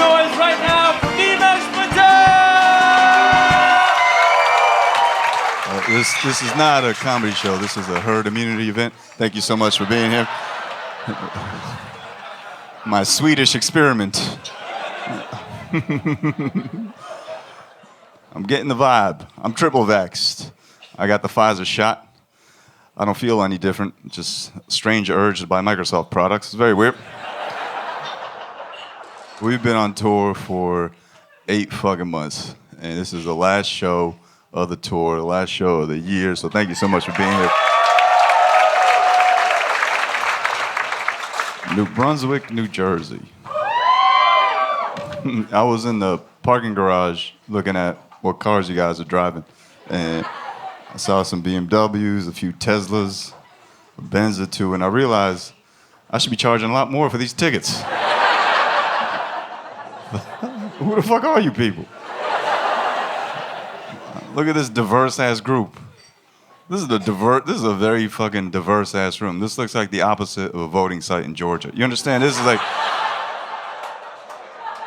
noise right now for Nimesh Patel! This is not a comedy show. This is a herd immunity event. Thank you so much for being here. My Swedish experiment. I'm getting the vibe. I'm triple vaxxed. I got the Pfizer shot. I don't feel any different. Just a strange urge to buy Microsoft products. It's very weird. We've been on tour for 8 fucking months, and this is the last show of the tour, the last show of the year, so thank you so much for being here. New Brunswick, New Jersey. I was in the parking garage looking at what cars you guys are driving, and I saw some BMWs, a few Teslas, a Benz or two, and I realized I should be charging a lot more for these tickets. Who the fuck are you people? Look at this diverse-ass group. This is a very fucking diverse-ass room. This looks like the opposite of a voting site in Georgia. You understand? This is like...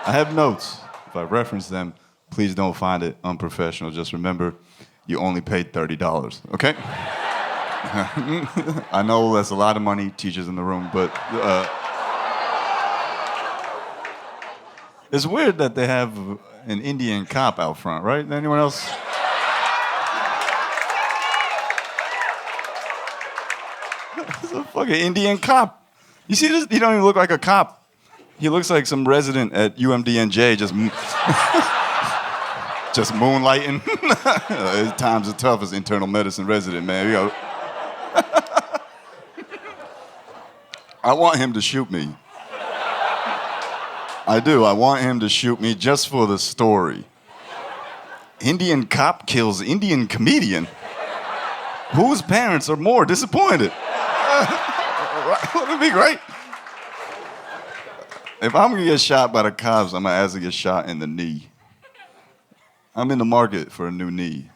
I have notes. If I reference them, please don't find it unprofessional. Just remember, you only paid $30, okay? I know that's a lot of money, teachers in the room, but... It's weird that they have an Indian cop out front, right? Anyone else? It's a fucking Indian cop. You see this? He don't even look like a cop. He looks like some resident at UMDNJ just moonlighting. His times are tough as internal medicine resident, man. You know. I want him to shoot me. I do. I want him to shoot me just for the story. Indian cop kills Indian comedian. Whose parents are more disappointed? Wouldn't it be great? If I'm gonna get shot by the cops, I'm gonna ask to get shot in the knee. I'm in the market for a new knee.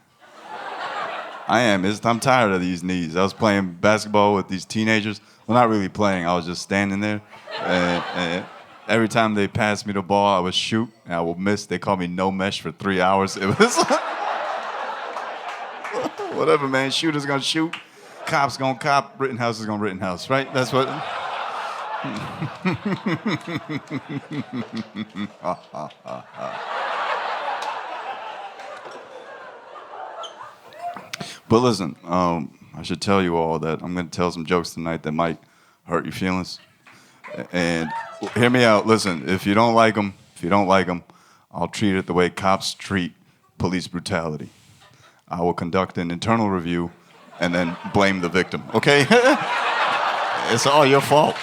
I am. I'm tired of these knees. I was playing basketball with these teenagers. Well, not really playing. I was just standing there. And every time they passed me the ball, I would shoot, and I would miss. They called me no mesh for 3 hours. It was whatever, man. Shooter's gonna shoot, cop's gonna cop, Rittenhouse is gonna Rittenhouse, right? That's what. But listen, I should tell you all that I'm gonna tell some jokes tonight that might hurt your feelings. And hear me out. Listen, if you don't like them, I'll treat it the way cops treat police brutality. I will conduct an internal review and then blame the victim, okay? It's all your fault.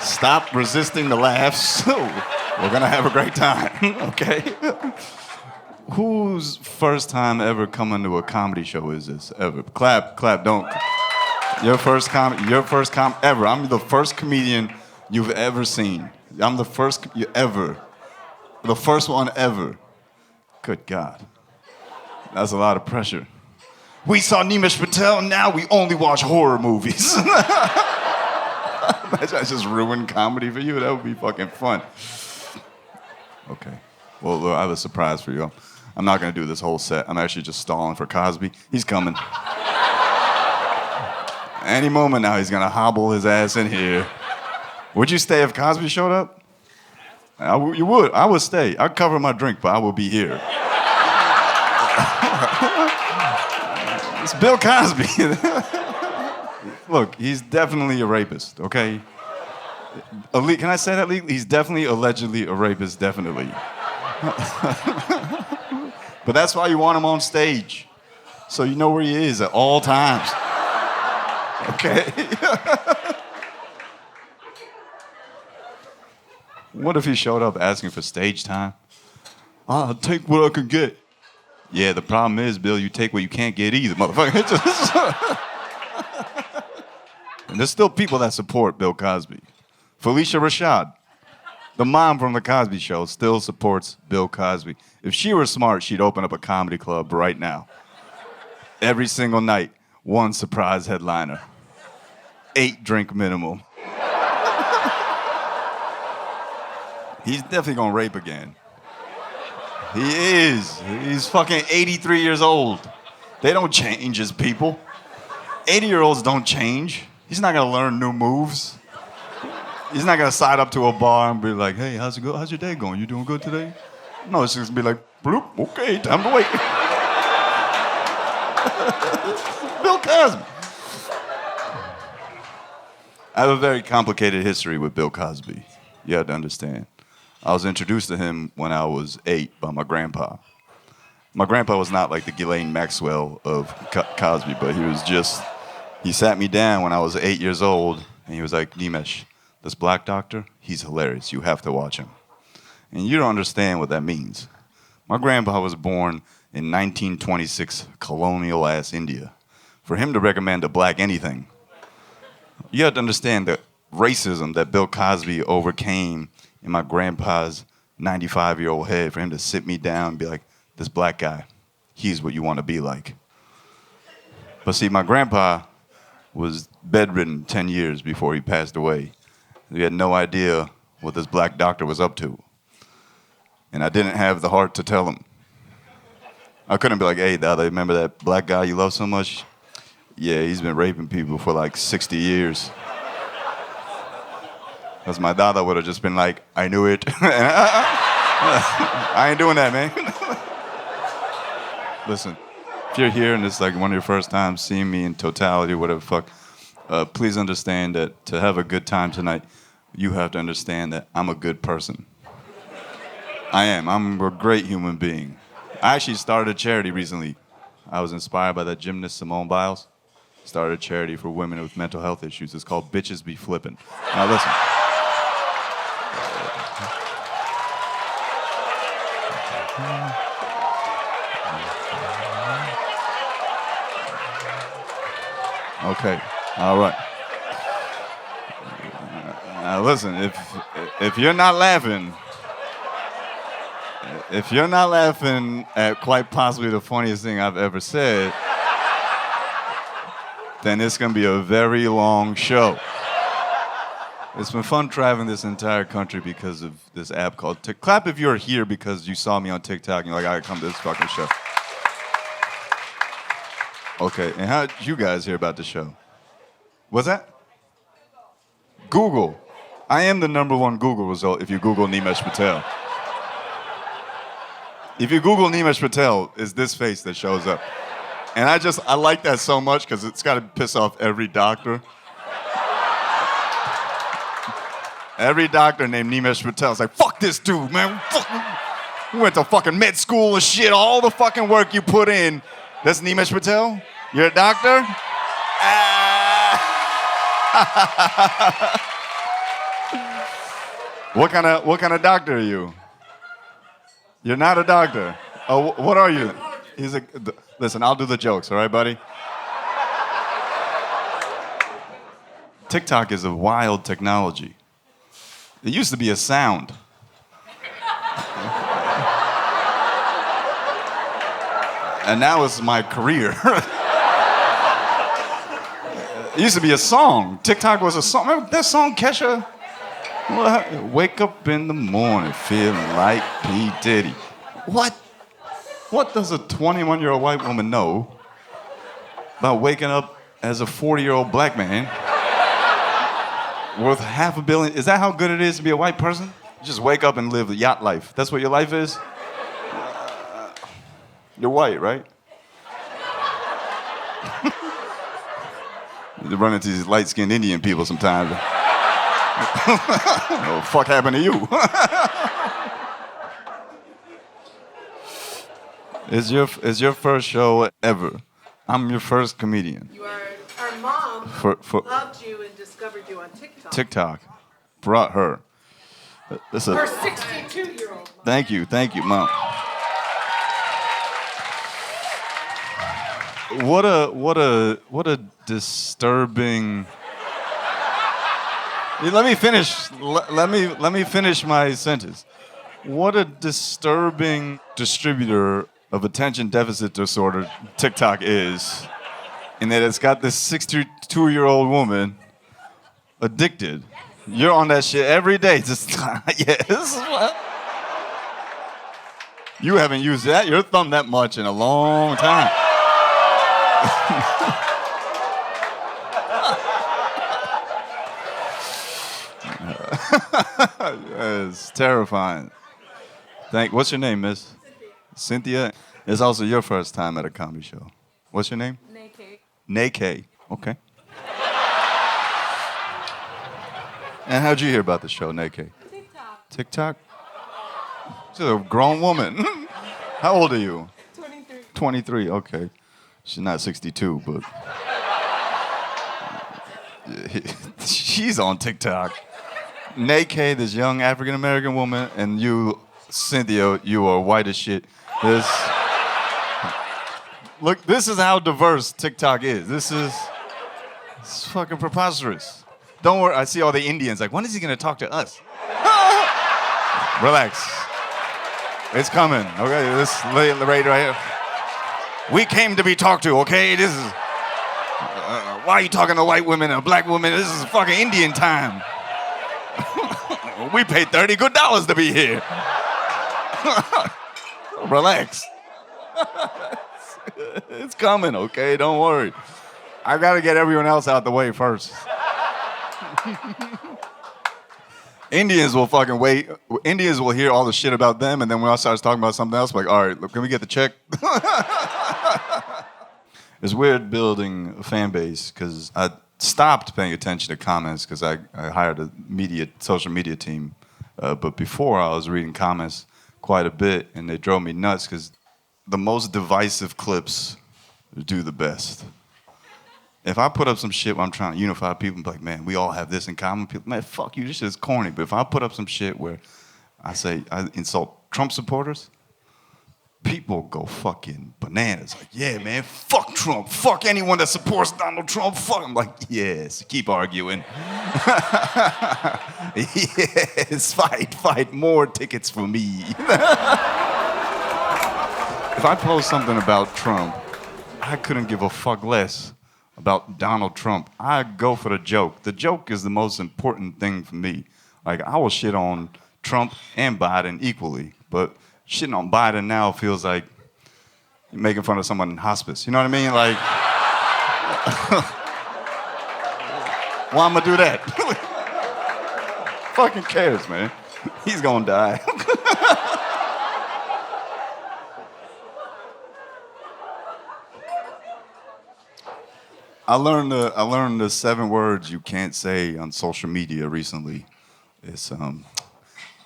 Stop resisting the laughs. We're gonna have a great time, okay? Whose first time ever coming to a comedy show is this, ever? Clap, don't. Your first ever. I'm the first comedian you've ever seen. I'm the first the first one ever. Good God. That's a lot of pressure. We saw Nimesh Patel, now we only watch horror movies. I just ruined comedy for you. That would be fucking fun. Okay. Well, look, I have a surprise for you. I'm not going to do this whole set. I'm actually just stalling for Cosby. He's coming. Any moment now, he's going to hobble his ass in here. Would you stay if Cosby showed up? You would. I would stay. I'd cover my drink, but I will be here. It's Bill Cosby. Look, he's definitely a rapist, okay? Can I say that legally? He's definitely allegedly a rapist, definitely. But that's why you want him on stage. So you know where he is at all times. Okay? What if he showed up asking for stage time? I'll take what I can get. Yeah, the problem is, Bill, you take what you can't get either, motherfucker. And there's still people that support Bill Cosby. Felicia Rashad, the mom from The Cosby Show, still supports Bill Cosby. If she were smart, she'd open up a comedy club right now. Every single night, one surprise headliner. 8 drink minimum. He's definitely gonna rape again. He is. He's fucking 83 years old. They don't change as people. 80-year-olds don't change. He's not gonna learn new moves. He's not gonna side up to a bar and be like, hey, how's it go? How's your day going? You doing good today? No, it's just gonna be like, bloop, okay, time to wait. Bill Cosby. I have a very complicated history with Bill Cosby. You have to understand. I was introduced to him when I was 8 by my grandpa. My grandpa was not like the Ghislaine Maxwell of Cosby, but he sat me down when I was 8 years old, and he was like, Nimesh, this black doctor, he's hilarious. You have to watch him. And you don't understand what that means. My grandpa was born in 1926 colonial-ass India. For him to recommend a black anything, you have to understand the racism that Bill Cosby overcame in my grandpa's 95-year-old head, for him to sit me down and be like, this black guy, he's what you want to be like. But see, my grandpa was bedridden 10 years before he passed away. He had no idea what this black doctor was up to. And I didn't have the heart to tell him. I couldn't be like, hey, Dada, remember that black guy you love so much? Yeah, he's been raping people for like 60 years. Because my Dada would have just been like, I knew it. I ain't doing that, man. Listen, if you're here and it's like one of your first times seeing me in totality, whatever fuck, please understand that to have a good time tonight, you have to understand that I'm a good person. I am. I'm a great human being. I actually started a charity recently. I was inspired by that gymnast Simone Biles. Started a charity for women with mental health issues. It's called Bitches Be Flippin'. Now listen. Okay, all right. Now listen, if you're not laughing at quite possibly the funniest thing I've ever said, then it's gonna be a very long show. It's been fun traveling this entire country because of this app called TikTok. Clap if you're here because you saw me on TikTok and you're like, I gotta come to this fucking show. Okay, and how did you guys hear about the show? What's that? Google. I am the #1 Google result if you Google Nimesh Patel. If you Google Nimesh Patel, it's this face that shows up. And I like that so much because it's got to piss off every doctor. Every doctor named Nimesh Patel is like, fuck this dude, man. We went to fucking med school and shit. All the fucking work you put in. That's Nimesh Patel? You're a doctor? What kind of doctor are you? You're not a doctor. Oh, what are you? Listen, I'll do the jokes, all right, buddy? TikTok is a wild technology. It used to be a sound. And now it's my career. It used to be a song. TikTok was a song. Remember that song, Kesha? Wake up in the morning feeling like P. Diddy. What? What does a 21-year-old white woman know about waking up as a 40-year-old black man worth $500 million? Is that how good it is to be a white person? You just wake up and live the yacht life. That's what your life is? You're white, right? You run into these light-skinned Indian people sometimes. What the fuck happened to you? It's your first show ever. I'm your first comedian. You are. Our mom loved you and discovered you on TikTok. TikTok brought her. Her 62-year-old. Thank you, Mom. What a disturbing. Let me finish. Let me finish my sentence. What a disturbing distributor of attention deficit disorder TikTok is, in that it's got this 62-year-old woman addicted You're on that shit every day. Just yes. You haven't used your thumb that much in a long time. It's terrifying. What's your name, Miss? Cynthia. It's also your first time at a comedy show. What's your name? Nake. Okay. And how'd you hear about the show, Nake? TikTok? She's a grown woman. How old are you? 23, okay. She's not 62, but she's on TikTok. Nake, this young African American woman, and you, Cynthia, you are white as shit. Look, this is how diverse TikTok is. It's fucking preposterous. Don't worry, I see all the Indians like, when is he gonna talk to us? Relax. It's coming, okay? This lady right here. We came to be talked to, okay? This is, why are you talking to white women and black women? This is fucking Indian time. We paid $30 good to be here. Relax. It's coming, okay? Don't worry. I gotta get everyone else out the way first. Indians will fucking wait. Indians will hear all the shit about them, and then when I start talking about something else, I'm like, all right, look, can we get the check? It's weird building a fan base because I stopped paying attention to comments because I hired a social media team. But before, I was reading comments quite a bit, and they drove me nuts because the most divisive clips do the best. If I put up some shit where I'm trying to unify people and be like, man, we all have this in common, people, man, fuck you, this shit is corny. But if I put up some shit where I insult Trump supporters, people go fucking bananas. Like, yeah, man, fuck Trump. Fuck anyone that supports Donald Trump. Fuck. I'm like, yes, keep arguing. Yes, fight. More tickets for me. If I post something about Trump, I couldn't give a fuck less about Donald Trump. I go for the joke. The joke is the most important thing for me. Like, I will shit on Trump and Biden equally, but shitting on Biden now feels like you're making fun of someone in hospice. You know what I mean? Like, why am I do that? Fucking cares, man. He's gonna die. I learned the 7 words you can't say on social media recently. It's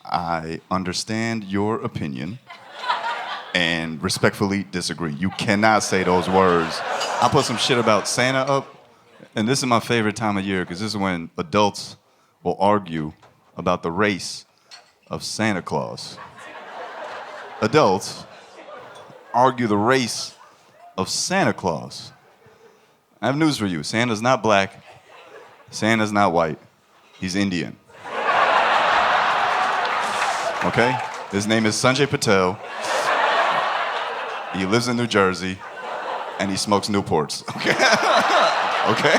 I understand your opinion and respectfully disagree. You cannot say those words. I put some shit about Santa up, and this is my favorite time of year because this is when adults will argue about the race of Santa Claus. Adults argue the race of Santa Claus. I have news for you. Santa's not black. Santa's not white. He's Indian. Okay? His name is Sanjay Patel. He lives in New Jersey, and he smokes Newports. Okay? Okay?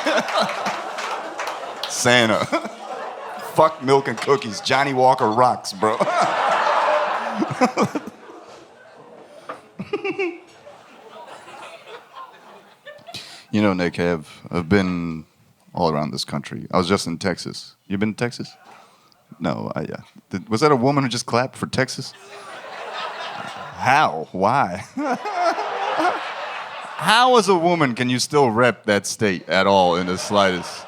Santa. Fuck milk and cookies. Johnny Walker rocks, bro. You know, Nick, I've been all around this country. I was just in Texas. You been to Texas? No, yeah. Was that a woman who just clapped for Texas? How? Why? How as a woman can you still rep that state at all in the slightest?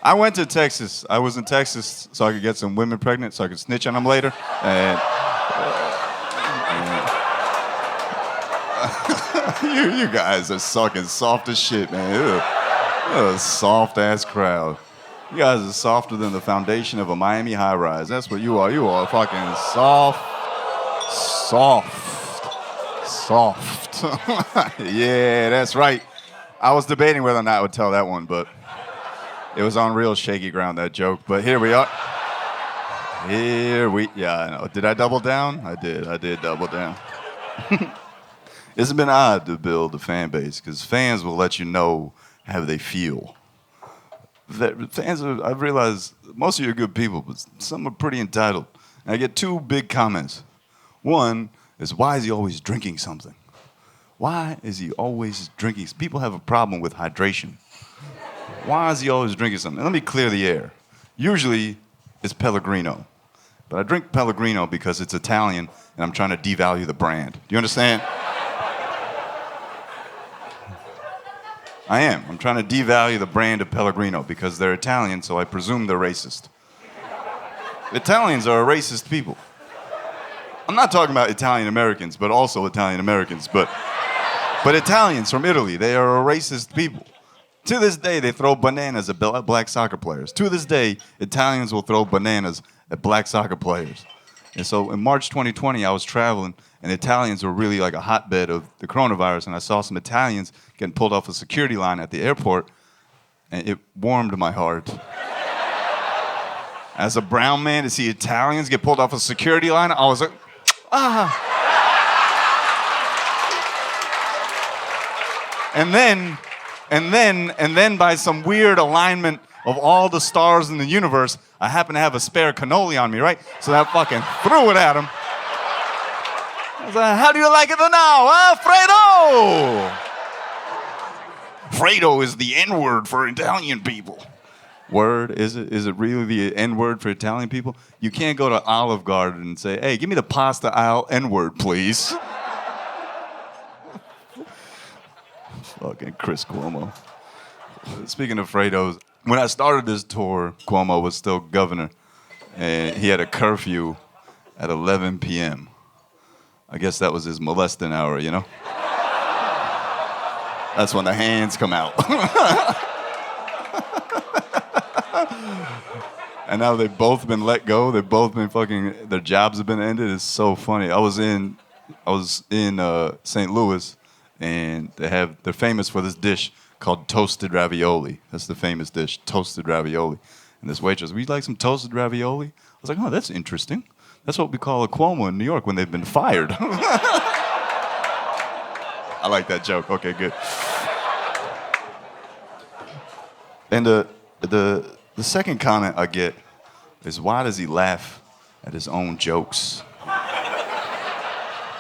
I went to Texas. I was in Texas so I could get some women pregnant so I could snitch on them later. And you guys are sucking soft as shit, man. You're a soft-ass crowd. You guys are softer than the foundation of a Miami high-rise. That's what you are. You are fucking soft. Yeah, that's right. I was debating whether or not I would tell that one, but it was on real shaky ground, that joke. But here we are. Yeah, I know. Did I double down? I did double down. It's been odd to build a fan base because fans will let you know how they feel. I've realized most of you are good people, but some are pretty entitled. And I get two big comments. One is, why is he always drinking something? Why is he always drinking? People have a problem with hydration. Why is he always drinking something? Let me clear the air. Usually, it's Pellegrino. But I drink Pellegrino because it's Italian, and I'm trying to devalue the brand. Do you understand? I am. I'm trying to devalue the brand of Pellegrino because they're Italian, so I presume they're racist. Italians are a racist people. I'm not talking about Italian Americans, but also Italian Americans, but Italians from Italy, they are a racist people. To this day, they throw bananas at black soccer players. To this day, Italians will throw bananas at black soccer players. And so in March 2020, I was traveling, and Italians were really like a hotbed of the coronavirus, and I saw some Italians getting pulled off a security line at the airport, and it warmed my heart. As a brown man, to see Italians get pulled off a security line, I was like, ah. And then by some weird alignment of all the stars in the universe, I happen to have a spare cannoli on me, right? So I fucking threw it at him. I was like, how do you like it now, huh, Fredo? Fredo is the N-word for Italian people. Word? Is it really the N-word for Italian people? You can't go to Olive Garden and say, hey, give me the pasta aisle N-word, please. Fucking Chris Cuomo. Speaking of Fredos, when I started this tour, Cuomo was still governor, and he had a curfew at 11 p.m. I guess that was his molesting hour, you know? That's when the hands come out. And now they've both been let go. They've both been fucking, their jobs have been ended. It's so funny. I was in St. Louis, and they're famous for this dish called toasted ravioli. That's the famous dish, toasted ravioli. And this waitress, would you like some toasted ravioli? I was like, oh, that's interesting. That's what we call a Cuomo in New York when they've been fired. I like that joke. Okay, good. And the second comment I get is, why does he laugh at his own jokes?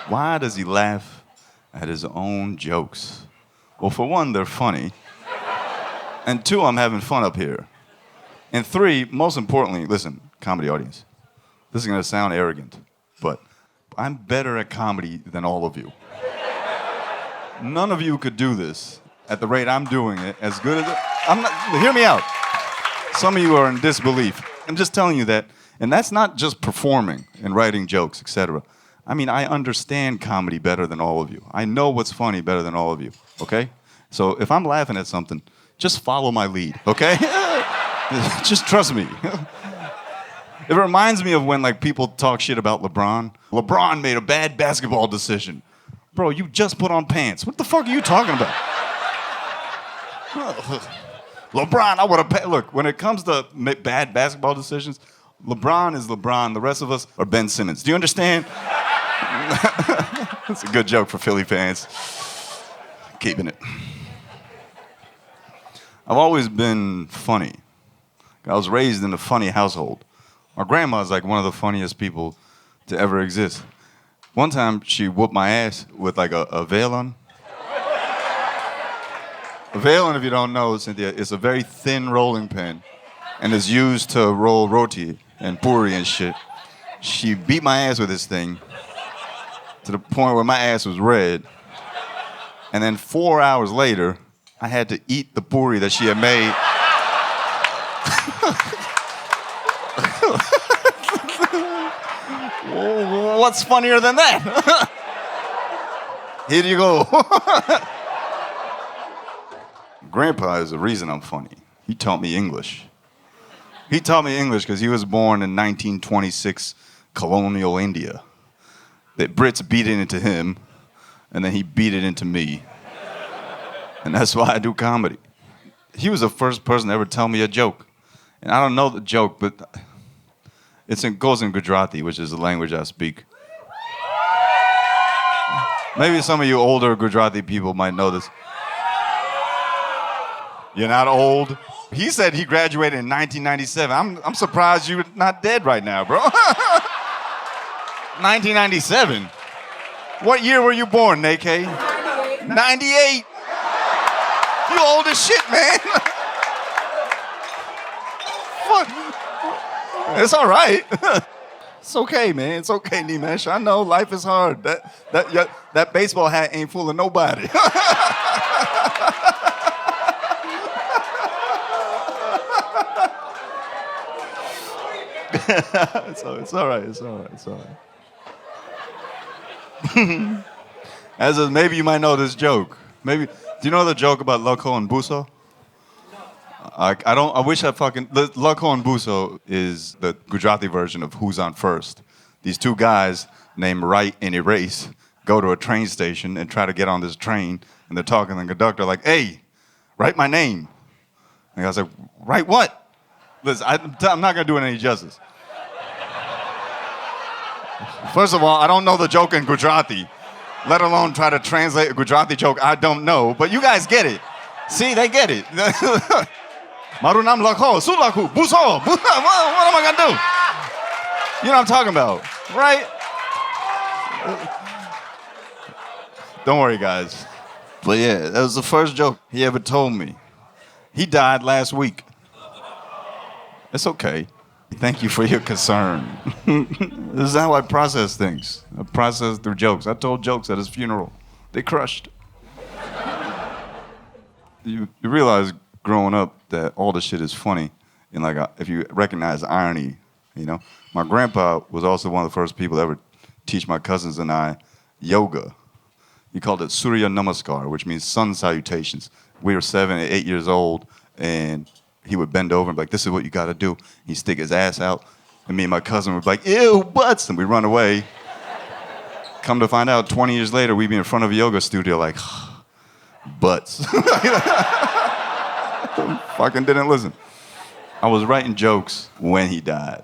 Why does he laugh at his own jokes? Well, for one, they're funny. And two, I'm having fun up here. And three, most importantly, listen, comedy audience, this is going to sound arrogant, but I'm better at comedy than all of you. None of you could do this at the rate I'm doing it as good as I'm not. Hear me out. Some of you are in disbelief. I'm just telling you that, and that's not just performing and writing jokes, etc. I mean, I understand comedy better than all of you. I know what's funny better than all of you, okay? So if I'm laughing at something, just follow my lead, okay? Just trust me. It reminds me of when like people talk shit about LeBron. LeBron made a bad basketball decision. Bro, you just put on pants. What the fuck are you talking about? LeBron, I would have... Look, when it comes to bad basketball decisions, LeBron is LeBron. The rest of us are Ben Simmons. Do you understand? That's a good joke for Philly fans. Keeping it. I've always been funny. I was raised in a funny household. My grandma's like one of the funniest people to ever exist. One time, she whooped my ass with like a veil on. A veil on, if you don't know, Cynthia, is a very thin rolling pin and is used to roll roti and puri and shit. She beat my ass with this thing to the point where my ass was red. And then 4 hours later, I had to eat the puri that she had made. What's funnier than that? Here you go. Grandpa is the reason I'm funny. He taught me English. He taught me English because he was born in 1926 colonial India. The Brits beat it into him, and then he beat it into me. And that's why I do comedy. He was the first person to ever tell me a joke. And I don't know the joke, but it goes in Gujarati, which is the language I speak. Maybe some of you older Gujarati people might know this. You're not old? He said he graduated in 1997. I'm surprised you're not dead right now, bro. 1997? What year were you born, Nake? 98. You old as shit, man. Fuck. It's all right. It's okay, man. It's okay, Nimesh. I know life is hard. That baseball hat ain't fooling nobody. It's all right. It's all right. It's all right. Maybe you might know this joke. Maybe do you know the joke about Loco and Buso? I don't. I wish I fucking. Loco and Buso is the Gujarati version of Who's on First. These two guys named Wright and Erase go to a train station and try to get on this train, and they're talking to the conductor like, "Hey, write my name." And the guy's like, "Write what?" Listen, I'm not gonna do it any justice. First of all, I don't know the joke in Gujarati, let alone try to translate a Gujarati joke I don't know, but you guys get it. See, they get it. Maru naam Lakho, Su Lakhu, Buso. What am I gonna do? You know what I'm talking about, right? Don't worry, guys. But yeah, that was the first joke he ever told me. He died last week. It's okay. Thank you for your concern. This is how I process things. I process through jokes. I told jokes at his funeral. They crushed. You realize growing up that all this shit is funny, and like if you recognize irony, you know. My grandpa was also one of the first people to ever teach my cousins and I yoga. He called it Surya Namaskar, which means sun salutations. We were 7 and 8 years old, and he would bend over and be like, "This is what you got to do." He'd stick his ass out, and me and my cousin would be like, "Ew, butts," and we'd run away. Come to find out, 20 years later, we'd be in front of a yoga studio like, butts. Fucking didn't listen. I was writing jokes when he died.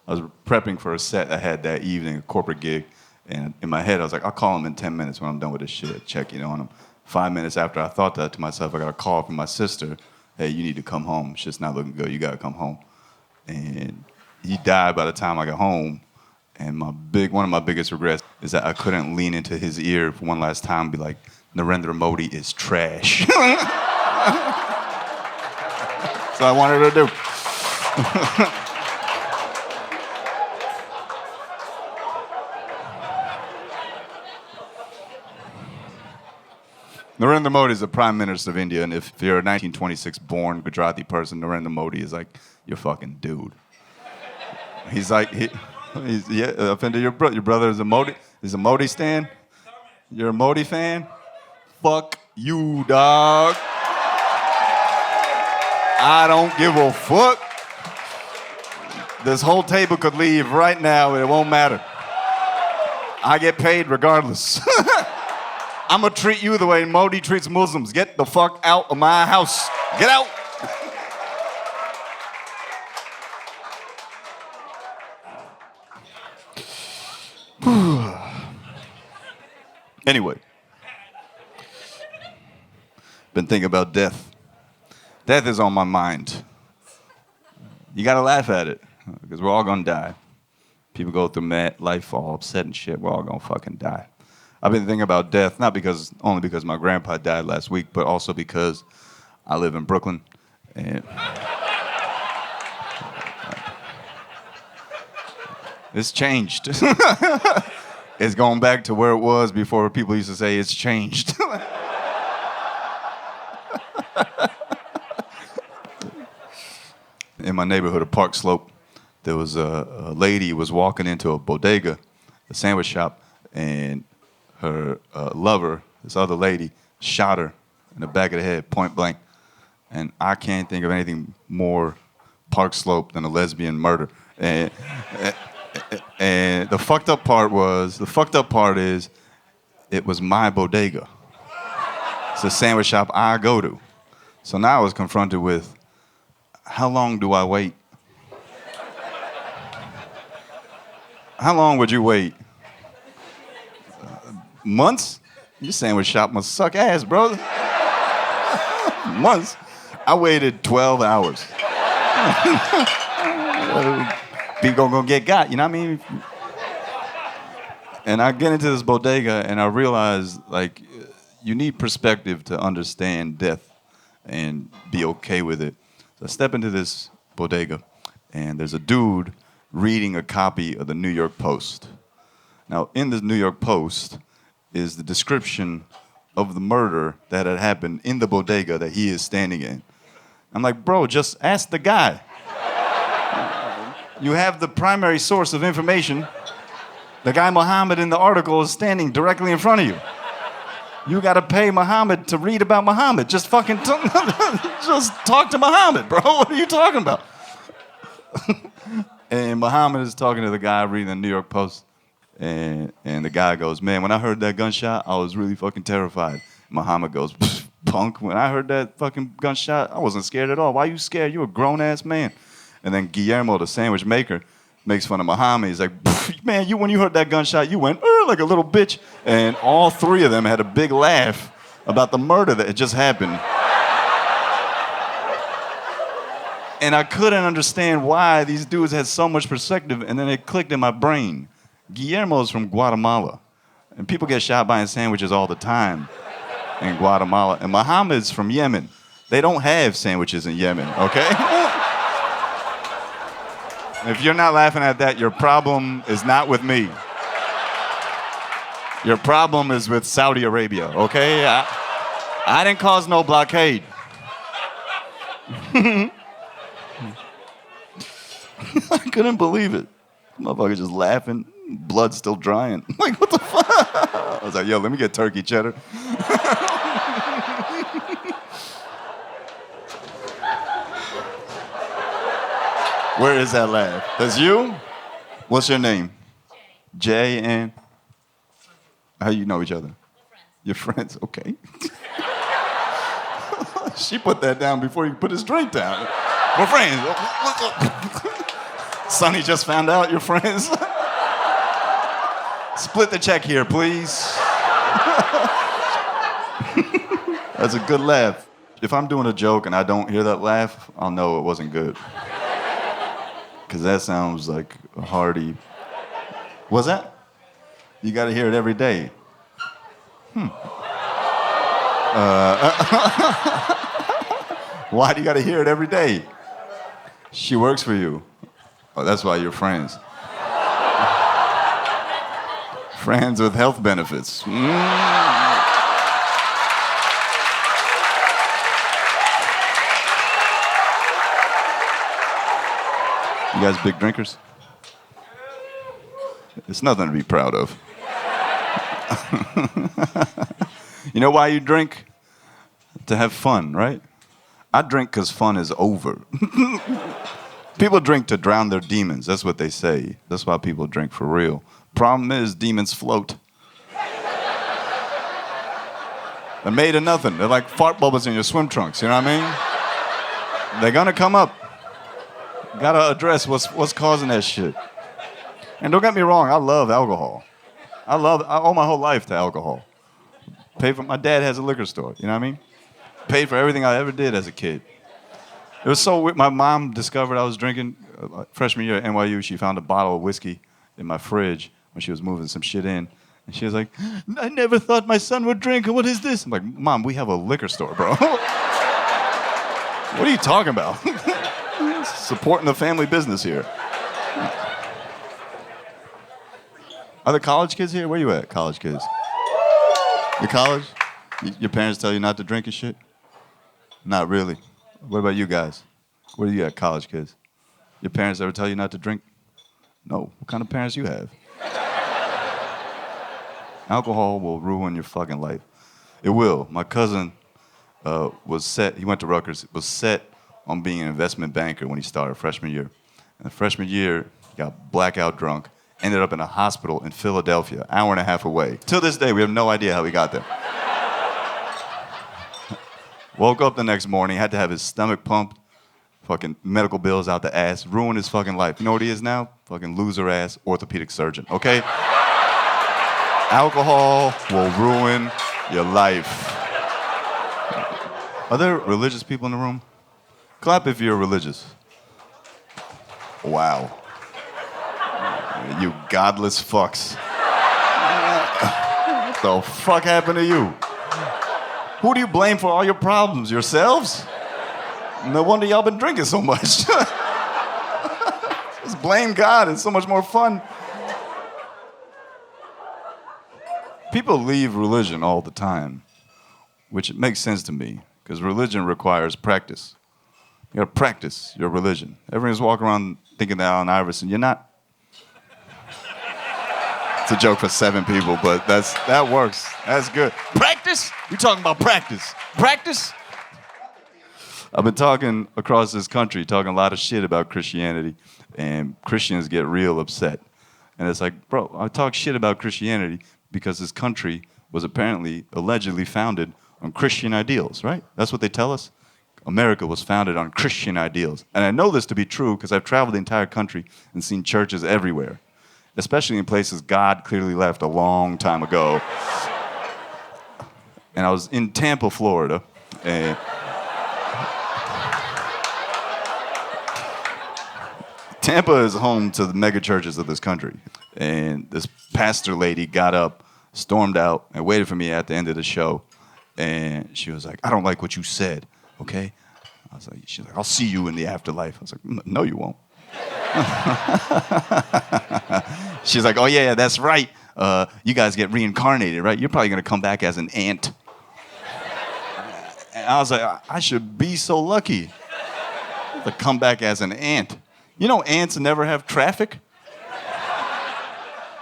I was prepping for a set I had that evening, a corporate gig, and in my head, I was like, I'll call him in 10 minutes when I'm done with this shit, check in on him. 5 minutes after I thought that to myself, I got a call from my sister. "Hey, you need to come home. Shit's not looking good. You gotta come home." And he died by the time I got home. And one of my biggest regrets is that I couldn't lean into his ear for one last time and be like, "Narendra Modi is trash." So I wanted to do. Narendra Modi is the Prime Minister of India, and if you're a 1926 born Gujarati person, Narendra Modi is like your fucking dude. He's like, offended your brother. Your brother is a Modi stan? You're a Modi fan? Fuck you, dog. I don't give a fuck. This whole table could leave right now, and it won't matter. I get paid regardless. I'm gonna treat you the way Modi treats Muslims. Get the fuck out of my house. Get out. Anyway, been thinking about death. Death is on my mind. You gotta laugh at it, because we're all gonna die. People go through life all upset and shit. We're all gonna fucking die. I've been thinking about death, not only because my grandpa died last week, but also because I live in Brooklyn. And it's changed. It's going back to where it was before people used to say it's changed. In my neighborhood of Park Slope, there was a lady who was walking into a bodega, a sandwich shop, and her lover, this other lady, shot her in the back of the head, point blank. And I can't think of anything more Park Slope than a lesbian murder. And the fucked up part is, it was my bodega. It's a sandwich shop I go to. So now I was confronted with, how long do I wait? How long would you wait? Months? Your sandwich shop must suck ass, brother. Months. I waited 12 hours. People gonna get got, you know what I mean? And I get into this bodega and I realize, like, you need perspective to understand death and be okay with it. So I step into this bodega and there's a dude reading a copy of the New York Post. Now, in the New York Post is the description of the murder that had happened in the bodega that he is standing in. I'm like, bro, just ask the guy. You have the primary source of information. The guy Muhammad in the article is standing directly in front of you. You gotta pay Muhammad to read about Muhammad. Just fucking just talk to Muhammad, bro. What are you talking about? And Muhammad is talking to the guy reading the New York Post. And the guy goes, man, when I heard that gunshot, I was really fucking terrified. Muhammad goes, punk, when I heard that fucking gunshot, I wasn't scared at all. Why you scared? You a grown-ass man. And then Guillermo, the sandwich maker, makes fun of Muhammad. He's like, man, when you heard that gunshot, you went, like a little bitch. And all three of them had a big laugh about the murder that had just happened. And I couldn't understand why these dudes had so much perspective, and then it clicked in my brain. Guillermo's from Guatemala, and people get shot buying sandwiches all the time in Guatemala. And Muhammad's from Yemen. They don't have sandwiches in Yemen, okay? If you're not laughing at that, your problem is not with me. Your problem is with Saudi Arabia, okay? I didn't cause no blockade. I couldn't believe it. Motherfucker just laughing, blood still drying. Like, what the fuck? I was like, yo, let me get turkey cheddar. Where is that laugh? That's you? What's your name? Jay and? How you know each other? You're friends, okay. She put that down before you put his drink down. We're friends. Sonny just found out you're friends. Split the check here, please. That's a good laugh. If I'm doing a joke and I don't hear that laugh, I'll know it wasn't good. Because that sounds like a hearty. What's that? You got to hear it every day. Why do you got to hear it every day? She works for you. Oh, that's why you're friends. Friends with health benefits. You guys big drinkers? It's nothing to be proud of. You know why you drink? To have fun, right? I drink because fun is over. People drink to drown their demons. That's what they say. That's why people drink for real. Problem is, demons float. They're made of nothing. They're like fart bubbles in your swim trunks, you know what I mean? They're gonna come up. Gotta address what's causing that shit. And don't get me wrong, I love alcohol. I owe my whole life to alcohol. My dad has a liquor store, you know what I mean? Paid for everything I ever did as a kid. It was so weird. My mom discovered I was drinking freshman year at NYU. She found a bottle of whiskey in my fridge when she was moving some shit in. And she was like, I never thought my son would drink. What is this? I'm like, Mom, we have a liquor store, bro. What are you talking about? Supporting the family business here. Are there college kids here? Where you at, college kids? You college? Your parents tell you not to drink and shit? Not really. What about you guys? Where do you at, college kids? Your parents ever tell you not to drink? No. What kind of parents you have? Alcohol will ruin your fucking life. It will. My cousin was set, he went to Rutgers, was set on being an investment banker when he started freshman year. And the freshman year, he got blackout drunk, ended up in a hospital in Philadelphia, an hour and a half away. Till this day, we have no idea how he got there. Woke up the next morning, had to have his stomach pumped, fucking medical bills out the ass, ruined his fucking life. You know what he is now? Fucking loser ass orthopedic surgeon, okay? Alcohol will ruin your life. Are there religious people in the room? Clap if you're religious. Wow. You godless fucks. What the fuck happened to you? Who do you blame for all your problems? Yourselves? No wonder y'all been drinking so much. Just blame God. It's so much more fun. People leave religion all the time, which it makes sense to me, because religion requires practice. You gotta practice your religion. Everyone's walking around thinking they're Allen Iverson. You're not. It's a joke for 7 people, but that works. That's good. Practice? You're talking about practice. Practice? I've been talking across this country, talking a lot of shit about Christianity, and Christians get real upset. And it's like, bro, I talk shit about Christianity because this country was apparently, allegedly founded on Christian ideals, right? That's what they tell us. America was founded on Christian ideals. And I know this to be true because I've traveled the entire country and seen churches everywhere, especially in places God clearly left a long time ago. And I was in Tampa, Florida, and Tampa is home to the mega churches of this country. And this pastor lady got up, stormed out, and waited for me at the end of the show. And she was like, I don't like what you said, okay? She's like, I'll see you in the afterlife. I was like, no, you won't. She's like, oh, yeah, that's right. You guys get reincarnated, right? You're probably going to come back as an ant. And I was like, I should be so lucky to come back as an ant. You know ants never have traffic?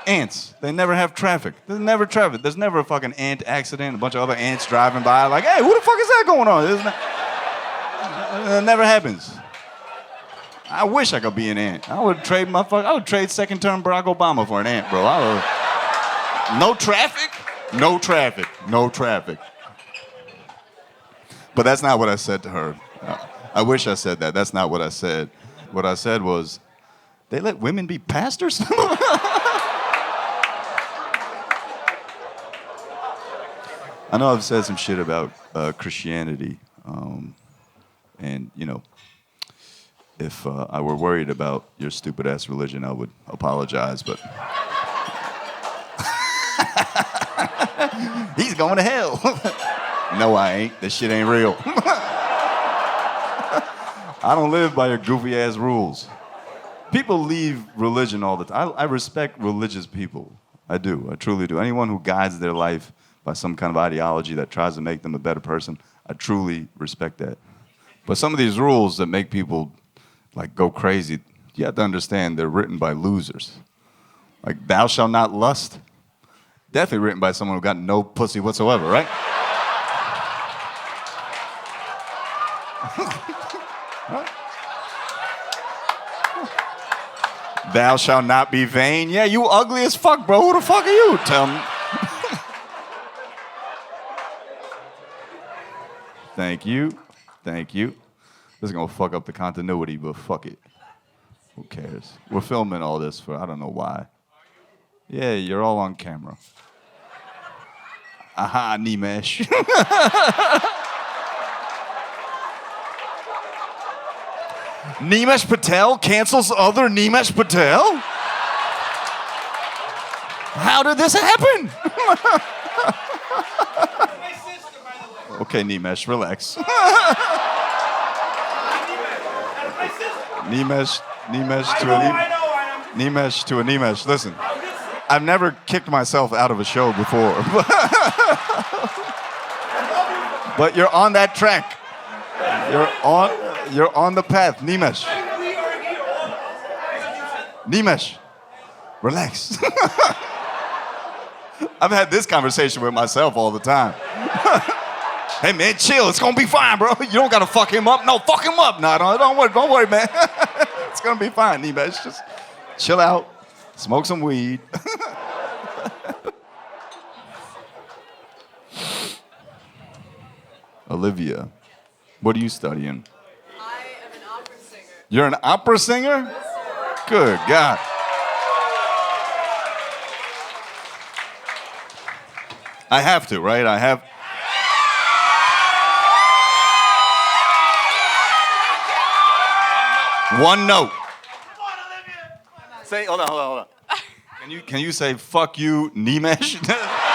Ants, they never have traffic. There's never traffic. There's never a fucking ant accident, a bunch of other ants driving by like, hey, who the fuck is that going on? It never happens. I wish I could be an ant. I would trade second term Barack Obama for an ant, bro. No traffic? No traffic. No traffic. But that's not what I said to her. I wish I said that. That's not what I said. What I said was, they let women be pastors? I know I've said some shit about Christianity, and, you know, if I were worried about your stupid-ass religion, I would apologize, but... He's going to hell. No, I ain't. This shit ain't real. I don't live by your goofy-ass rules. People leave religion all the time. I respect religious people. I do. I truly do. Anyone who guides their life by some kind of ideology that tries to make them a better person, I truly respect that. But some of these rules that make people like go crazy, you have to understand they're written by losers. Like, thou shalt not lust. Definitely written by someone who got no pussy whatsoever, right? Thou shalt not be vain. Yeah, you ugly as fuck, bro. Who the fuck are you? Tell me. Thank you. Thank you. This is going to fuck up the continuity, but fuck it. Who cares? We're filming all this for I don't know why. Yeah, you're all on camera. Aha, Nimesh. Nimesh Patel cancels other Nimesh Patel? How did this happen? Okay, Nimesh, relax. Nimesh to a Nimesh. Listen, I've never kicked myself out of a show before. But you're on that track. You're on the path, Nimesh. Nimesh, relax. I've had this conversation with myself all the time. Hey man, chill. It's gonna be fine, bro. You don't gotta fuck him up. No, fuck him up. No, don't worry, man. It's gonna be fine, Nimesh. Just chill out, smoke some weed. Olivia, what are you studying? I am an opera singer. You're an opera singer? Good God. I have to, right? One note. Say, hold on. Can you say fuck you, Nimesh? Fuck you, Nimesh.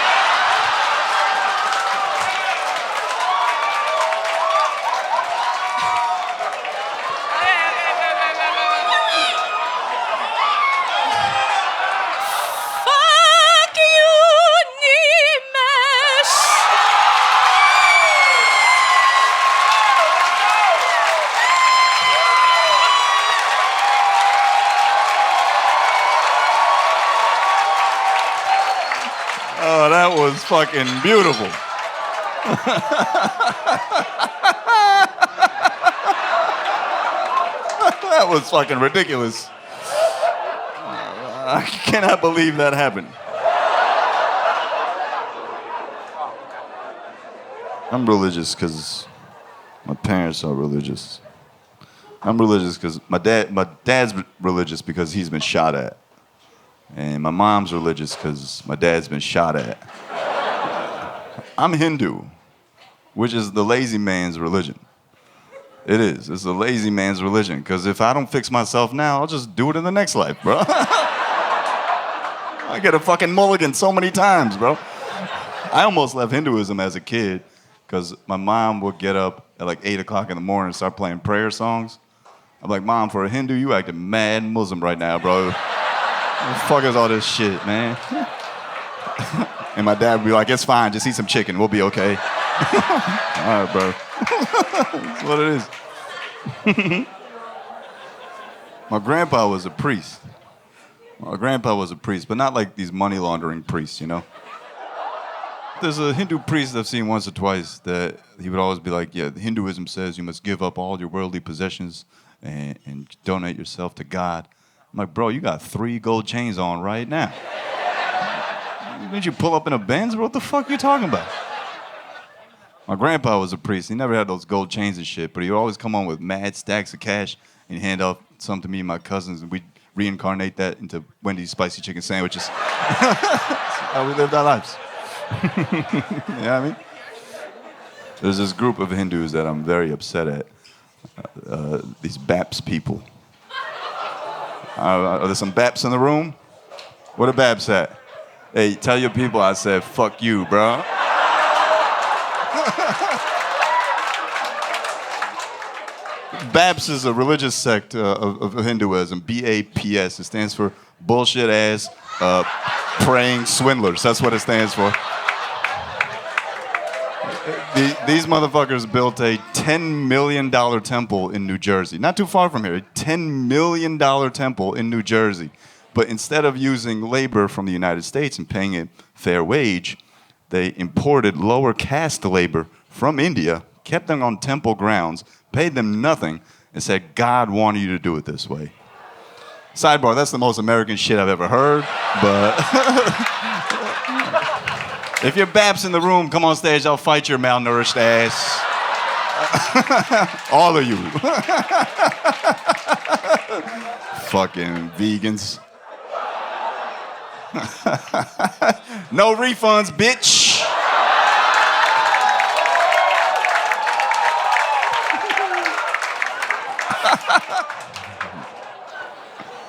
Oh, that was fucking beautiful. That was fucking ridiculous. I cannot believe that happened. I'm religious because my parents are religious. I'm religious because my dad's religious because he's been shot at. And my mom's religious because my dad's been shot at. I'm Hindu, which is the lazy man's religion. It is. It's the lazy man's religion. Because if I don't fix myself now, I'll just do it in the next life, bro. I get a fucking mulligan so many times, bro. I almost left Hinduism as a kid because my mom would get up at like 8 o'clock in the morning and start playing prayer songs. I'm like, Mom, for a Hindu, you acting mad Muslim right now, bro. What the fuck is all this shit, man? And my dad would be like, it's fine, just eat some chicken, we'll be okay. All right, bro. That's what it is. My grandpa was a priest. But not like these money laundering priests, you know? There's a Hindu priest I've seen once or twice that he would always be like, yeah, Hinduism says you must give up all your worldly possessions and donate yourself to God. I'm like, bro, you got 3 gold chains on right now. Didn't you pull up in a Benz? What the fuck are you talking about? My grandpa was a priest. He never had those gold chains and shit, but he would always come on with mad stacks of cash and hand off some to me and my cousins, and we'd reincarnate that into Wendy's spicy chicken sandwiches. That's how we lived our lives. You know what I mean? There's this group of Hindus that I'm very upset at. These Baps people. Are there some Baps in the room? Where the Baps at? Hey, tell your people I said, fuck you, bro. Baps is a religious sect of Hinduism, B-A-P-S. It stands for bullshit ass praying swindlers. That's what it stands for. These motherfuckers built a $10 million temple in New Jersey. Not too far from here. A $10 million temple in New Jersey. But instead of using labor from the United States and paying a fair wage, they imported lower caste labor from India, kept them on temple grounds, paid them nothing, and said, God wanted you to do it this way. Sidebar, that's the most American shit I've ever heard, but if you're Baps in the room, come on stage, I'll fight your malnourished ass. All of you. Fucking vegans. No refunds, bitch.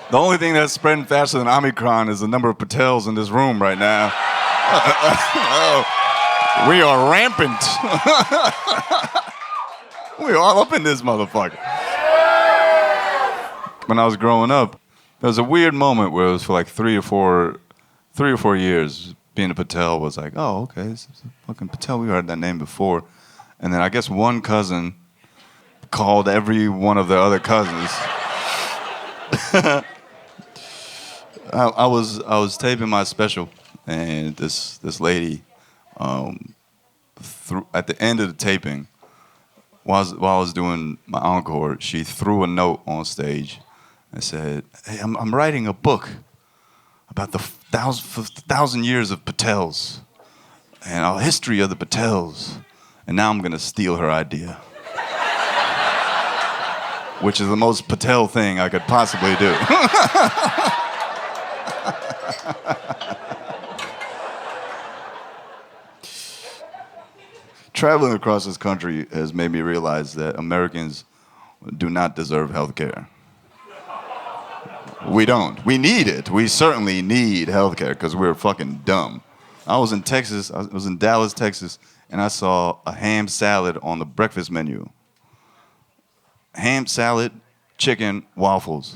The only thing that's spreading faster than Omicron is the number of Patels in this room right now. We are rampant. We all up in this motherfucker. When I was growing up, there was a weird moment where it was for like 3 or 4 years, being a Patel was like, oh, okay, this is a fucking Patel. We heard that name before. And then I guess one cousin called every one of the other cousins. I was taping my special, and this lady, at the end of the taping, while I was doing my encore, she threw a note on stage and said, "Hey, I'm writing a book about the 1,000 years of Patels and our history of the Patels, and now I'm gonna steal her idea." Which is the most Patel thing I could possibly do. Traveling across this country has made me realize that Americans do not deserve health care. We don't. We need it. We certainly need healthcare because we're fucking dumb. I was in Texas. I was in Dallas, Texas, and I saw a ham salad on the breakfast menu. Ham salad, chicken, waffles.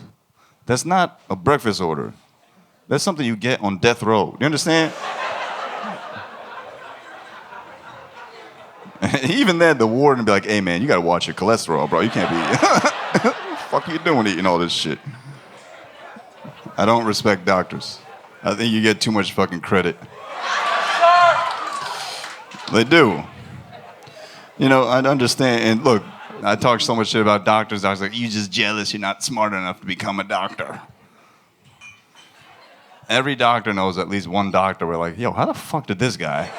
That's not a breakfast order. That's something you get on death row. You understand? Even then, the warden would be like, hey, man, you got to watch your cholesterol, bro. You can't be... What the fuck are you doing eating all this shit? I don't respect doctors. I think you get too much fucking credit. They do. You know, I understand. And look, I talk so much shit about doctors. I was like, you just jealous. You're not smart enough to become a doctor. Every doctor knows at least one doctor. We're like, yo, how the fuck did this guy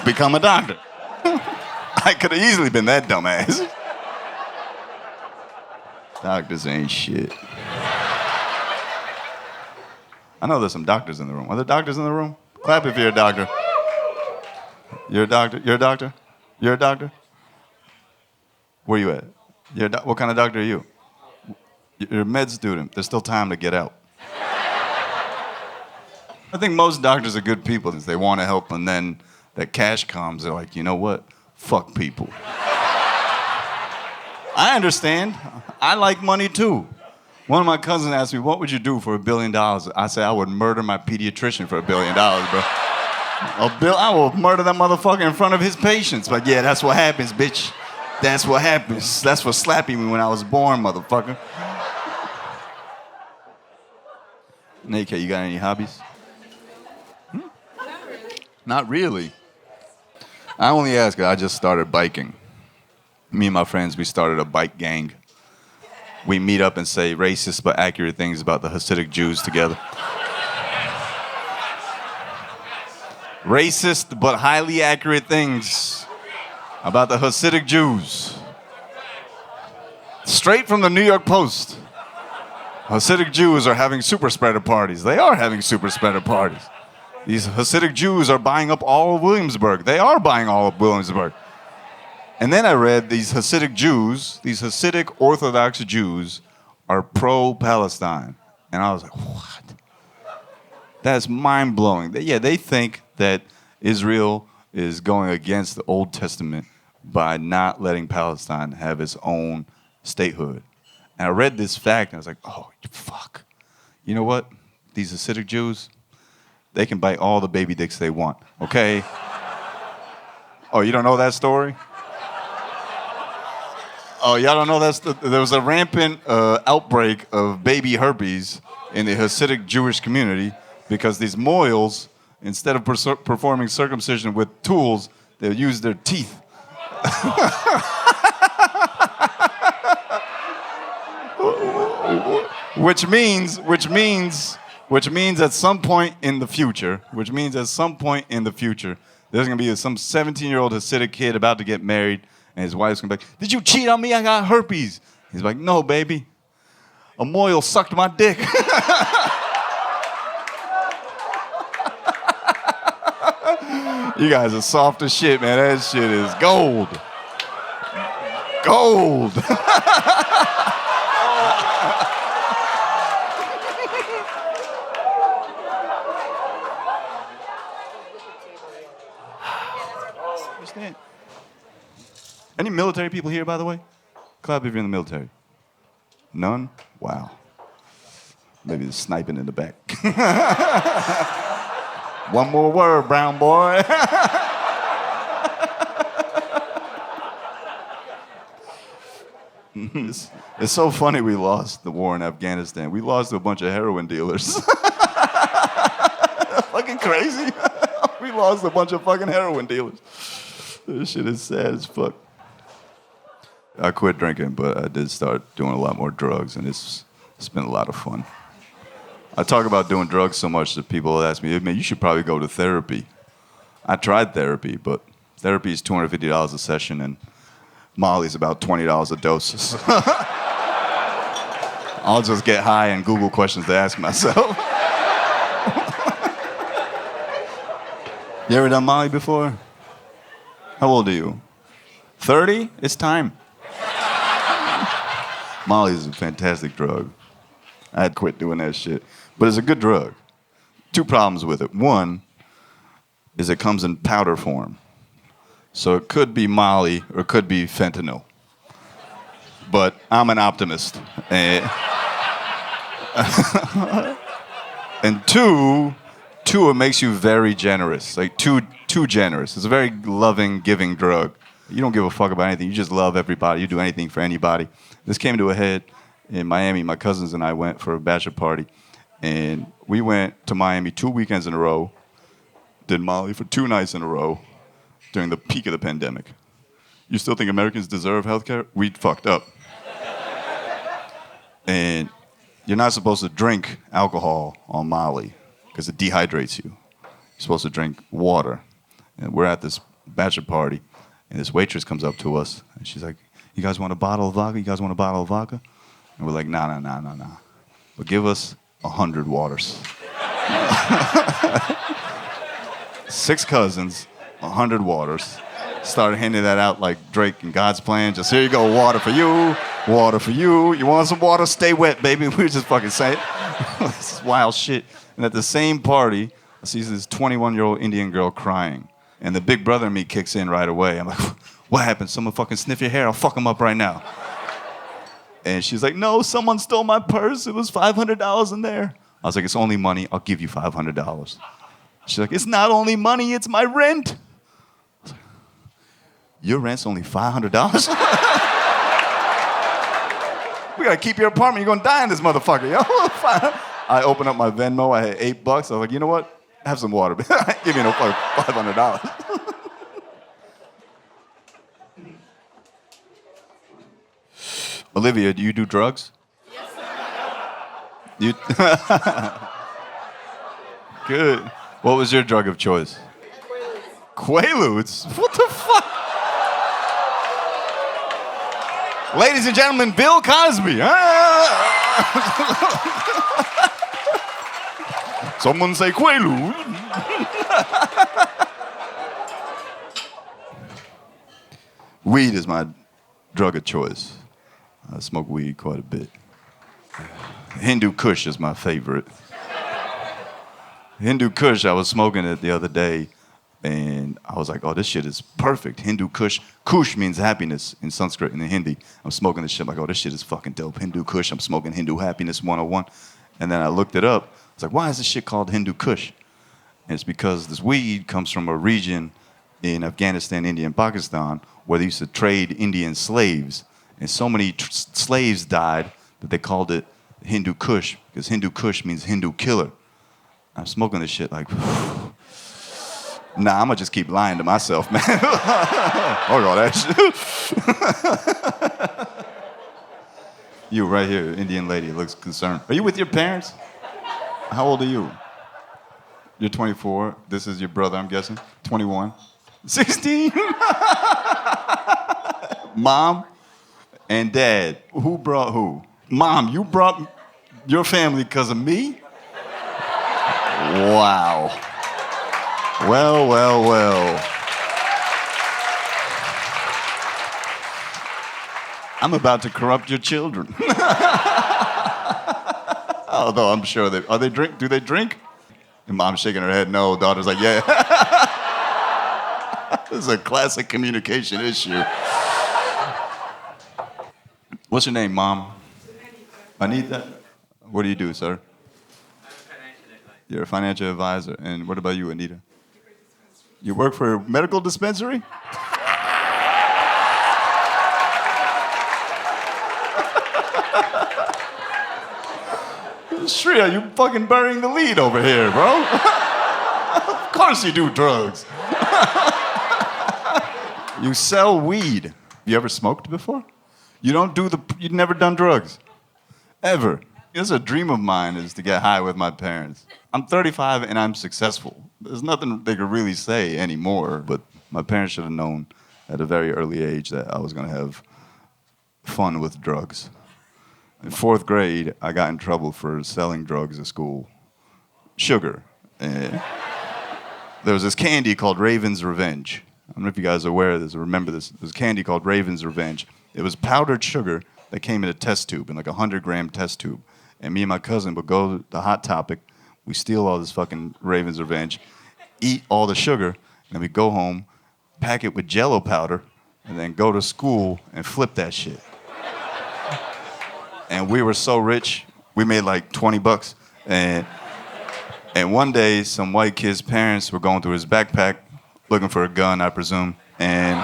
become a doctor? I could have easily been that dumbass. Doctors ain't shit. I know there's some doctors in the room. Are there doctors in the room? Clap if you're a doctor. You're a doctor? You're a doctor? You're a doctor? Where you at? What kind of doctor are you? You're a med student. There's still time to get out. I think most doctors are good people. They want to help, and then that cash comes. They're like, you know what? Fuck people. I understand. I like money too. One of my cousins asked me, what would you do for $1 billion? I said, I would murder my pediatrician for $1 billion, bro. I will murder that motherfucker in front of his patients. But yeah, that's what happens, bitch. That's what happens. That's for slapping me when I was born, motherfucker. AK, you got any hobbies? Not really. I only ask, I just started biking. Me and my friends, we started a bike gang. We meet up and say racist but accurate things about the Hasidic Jews together. Racist but highly accurate things about the Hasidic Jews. Straight from the New York Post. Hasidic Jews are having super spreader parties. They are having super spreader parties. These Hasidic Jews are buying up all of Williamsburg. They are buying all of Williamsburg. And then I read these Hasidic Jews, these Hasidic Orthodox Jews are pro-Palestine. And I was like, what? That's mind-blowing. They think that Israel is going against the Old Testament by not letting Palestine have its own statehood. And I read this fact, and I was like, oh, fuck. You know what? These Hasidic Jews, they can bite all the baby dicks they want, okay? Oh, you don't know that story? Oh, y'all don't know there was a rampant outbreak of baby herpes in the Hasidic Jewish community because these moils, instead of performing circumcision with tools, they use their teeth. Which means at some point in the future, there's gonna be some 17-year-old Hasidic kid about to get married, and his wife's gonna be like, did you cheat on me? I got herpes. He's like, no, baby. A moil sucked my dick. You guys are soft as shit, man. That shit is gold. Gold. Understand? Any military people here, by the way? Clap if you're in the military. None? Wow. Maybe the sniping in the back. One more word, brown boy. It's so funny we lost the war in Afghanistan. We lost to a bunch of heroin dealers. Fucking crazy. We lost a bunch of fucking heroin dealers. This shit is sad as fuck. I quit drinking, but I did start doing a lot more drugs, and it's been a lot of fun. I talk about doing drugs so much that people ask me, man, you should probably go to therapy. I tried therapy, but therapy is $250 a session, and Molly's about $20 a dose. I'll just get high and Google questions to ask myself. You ever done Molly before? How old are you? 30? It's time. Molly is a fantastic drug. I had to quit doing that shit. But it's a good drug. Two problems with it. One is it comes in powder form. So it could be Molly or it could be fentanyl. But I'm an optimist. And two, it makes you very generous. Like too generous. It's a very loving, giving drug. You don't give a fuck about anything. You just love everybody. You do anything for anybody. This came to a head in Miami. My cousins and I went for a bachelor party. And we went to Miami 2 weekends in a row. Did Molly for 2 nights in a row during the peak of the pandemic. You still think Americans deserve health care? We fucked up. And you're not supposed to drink alcohol on Molly because it dehydrates you. You're supposed to drink water. And we're at this bachelor party, and this waitress comes up to us, and she's like, "You guys want a bottle of vodka? You guys want a bottle of vodka?" And we're like, nah. But give us 100 waters. 6 cousins, 100 waters. Started handing that out like Drake and God's Plan. Just, here you go, water for you, water for you. You want some water? Stay wet, baby. We were just fucking saying this is wild shit. And at the same party, I see this 21-year-old Indian girl crying. And the big brother in me kicks in right away. I'm like, what happened? Someone fucking sniff your hair? I'll fuck him up right now. And she's like, no, someone stole my purse. It was $500 in there. I was like, it's only money. I'll give you $500. She's like, it's not only money, it's my rent. I was like, your rent's only $500? We gotta keep your apartment. You're gonna die in this motherfucker, yo. I opened up my Venmo. I had $8. I was like, you know what? Have some water. I ain't give you no $500. Olivia, do you do drugs? Yes, sir. You Good. What was your drug of choice? Quaaludes? What the fuck? Ladies and gentlemen, Bill Cosby. Someone say Quaalude. Weed is my drug of choice. I smoke weed quite a bit. Hindu Kush is my favorite. Hindu Kush, I was smoking it the other day, and I was like, oh, this shit is perfect. Hindu Kush. Kush means happiness in Sanskrit and in Hindi. I'm smoking this shit, like, oh, this shit is fucking dope. Hindu Kush, I'm smoking Hindu Happiness 101. And then I looked it up. I was like, why is this shit called Hindu Kush? And it's because this weed comes from a region in Afghanistan, India, and Pakistan where they used to trade Indian slaves. And so many slaves died that they called it Hindu Kush, because Hindu Kush means Hindu killer. I'm smoking this shit like, nah, I'm gonna just keep lying to myself, man. Hold on, that shit. You right here, Indian lady, looks concerned. Are you with your parents? How old are you? You're 24. This is your brother, I'm guessing. 21. 16. Mom and dad. Who brought who? Mom, you brought your family because of me? Wow. Well. I'm about to corrupt your children. Although I'm sure do they drink? And mom's shaking her head no. Daughter's like, yeah. This is a classic communication issue. What's your name, Mom? Anita. What do you do, sir? You're a financial advisor. And what about you, Anita? You work for a medical dispensary? Shreya, you fucking burying the lead over here, bro. Of course you do drugs. You sell weed. You ever smoked before? You've never done drugs? Ever? It's a dream of mine is to get high with my parents. I'm 35 and I'm successful. There's nothing they could really say anymore, but my parents should have known at a very early age that I was gonna have fun with drugs. In 4th grade, I got in trouble for selling drugs at school. Sugar. There was this candy called Raven's Revenge. I don't know if you guys are aware of this or remember this. There's a candy called Raven's Revenge. It was powdered sugar that came in a test tube, in like a 100-gram test tube. And me and my cousin would go to Hot Topic. We steal all this fucking Raven's Revenge, eat all the sugar, and then we go home, pack it with Jello powder, and then go to school and flip that shit. And we were so rich, we made like $20. And one day, some white kid's parents were going through his backpack, looking for a gun, I presume, and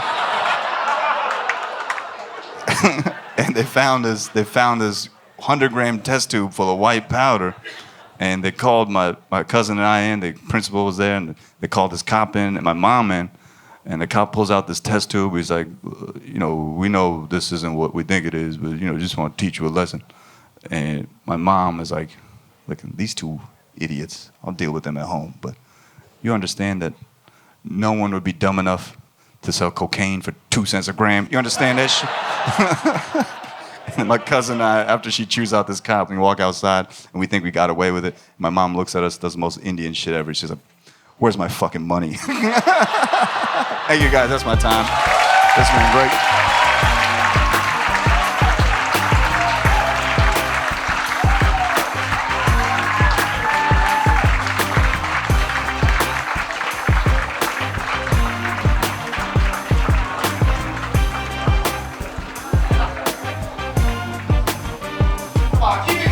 and they found this 100-gram test tube full of white powder, and they called my cousin and I in. The principal was there, and they called this cop in and my mom in, and the cop pulls out this test tube. He's like, we know this isn't what we think it is, but just want to teach you a lesson. And my mom is like, look, these two idiots, I'll deal with them at home, but you understand that no one would be dumb enough to sell cocaine for 2 cents a gram. You understand that shit? And my cousin and I, after she chews out this cop, we walk outside and we think we got away with it. My mom looks at us, does the most Indian shit ever. She's like, where's my fucking money? Hey, you guys, that's my time. This has been great. Come on, keep it